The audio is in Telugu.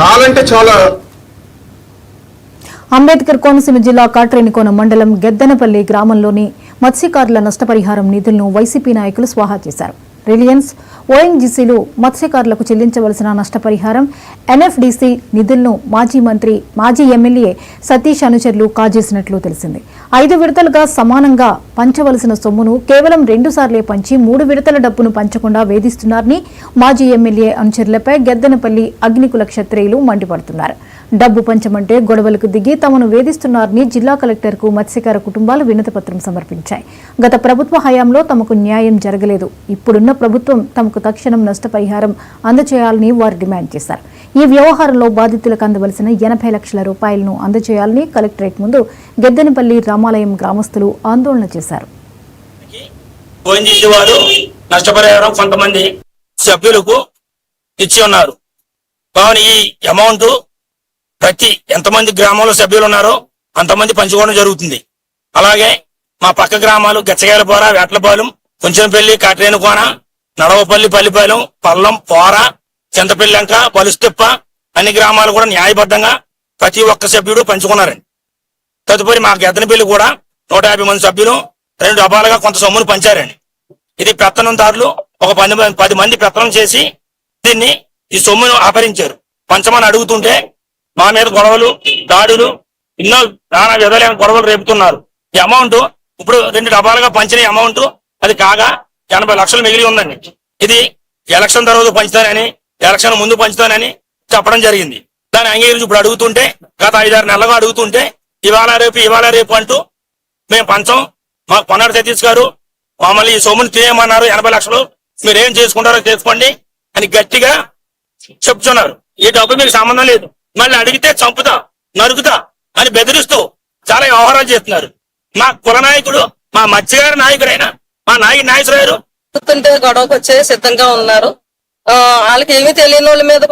చాలా అంటే చాలా. అంబేద్కర్ కోనసీమ జిల్లా కాట్రేనికోన మండలం గెద్దనపల్లి గ్రామంలోని మత్స్యకారుల నష్టపరిహారం నిధులను వైసీపీ నాయకులు స్వాహా చేశారు. రిలయన్స్, ఓఎన్జీసీలు మత్స్యకారులకు చెల్లించవలసిన నష్టపరిహారం, ఎన్ఎఫ్డీసీ నిధులను మాజీ ఎమ్మెల్యే సతీష్ అనుచరులు కాజేసినట్లు తెలిసింది. 5 విడతలుగా సమానంగా పంచవలసిన సొమ్మును కేవలం 2 సార్లే పంచి 3 విడతల డబ్బును పంచకుండా వేధిస్తున్నారని మాజీ ఎమ్మెల్యే అనుచరులపై గెద్దనపల్లి అగ్నికుల క్షత్రియులు మండిపడుతున్నారు. డబ్బు పంచమంటే గొడవలకు దిగి తమను వేధిస్తున్నారని జిల్లా కలెక్టర్కు మత్స్యకార కుటుంబాలు వినతిపత్రం సమర్పించాయి. గత ప్రభుత్వ హయాంలో తమకు న్యాయం జరగలేదు, ఇప్పుడున్న ప్రభుత్వం తమకు తక్షణం నష్టపరిహారం అందజేయాలని వారు డిమాండ్ చేశారు. ఈ వ్యవహారంలో బాధితులకు అందవలసిన 80 లక్షల రూపాయలను అందజేయాలని కలెక్టరేట్ ముందు గెద్దనపల్లి రామాలయం గ్రామస్తులు ఆందోళన చేశారు. నష్టపరిహారం కొంతమంది సభ్యులకు ఇచ్చి ఉన్నారు. ఈ అమౌంట్ ప్రతి ఎంతమంది గ్రామంలో సభ్యులు ఉన్నారో అంతమంది పంచుకోవడం జరుగుతుంది. అలాగే మా పక్క గ్రామాలు గచ్చగాయలపోర, వేట్లపాలెం, కొంచెంపల్లి, కాట్రేనికోన, నడవపల్లి, పల్లిపాలెం, పల్లం, పోర, చింతపల్లంక, పలుస్తిప్ప అన్ని గ్రామాలు కూడా న్యాయబద్ధంగా ప్రతి ఒక్క సభ్యుడు పంచుకున్నారండి. తదుపరి మా గెద్దనపల్లి కూడా 150 మంది సభ్యులు 2 డబ్బాలుగా కొంత సొమ్మును పంచారండి. ఇది పెత్తనందారులు ఒక 10 మంది పెత్తనం చేసి దీన్ని ఈ సొమ్మును అపహరించారు. పంచమని అడుగుతుంటే మా మీద గొడవలు, దాడులు, ఎన్నో నానా విధాలైన గొడవలు రేపుతున్నారు. ఈ అమౌంట్ ఇప్పుడు 2 డబ్బాలుగా పంచిన అమౌంట్ అది కాగా 80 లక్షలు మిగిలి ఉందండి. ఇది ఎలక్షన్ తర్వాత పంచుతానని, ఎలక్షన్ ముందు పంచుతానని చెప్పడం జరిగింది. దాన్ని అంగీకరించి ఇప్పుడు అడుగుతుంటే గత 5-6 నెలలుగా అడుగుతుంటే ఇవాళ రేపు అంటూ మేము పంచం, మాకు పొన్నాడు సతీష్ గారు మమ్మల్ని ఈ సొమ్ముని తీయమన్నారు, 80 లక్షలు మీరేం చేసుకుంటారో చేసుకోండి అని గట్టిగా చెప్తున్నారు. ఈ డబ్బు మీకు సంబంధం లేదు, మళ్ళీ అడిగితే చంపుతా, నరుకుతా అని బెదిరిస్తూ చాలా వ్యవహారాలు చేస్తున్నారు. మా కుల నాయకుడు, మా మత్స్యకార నాయకుడైన మా నాయకురారు గొడవకు వచ్చే సిద్ధంగా ఉన్నారు. వాళ్ళకి ఏమీ తెలియని వాళ్ళ మీద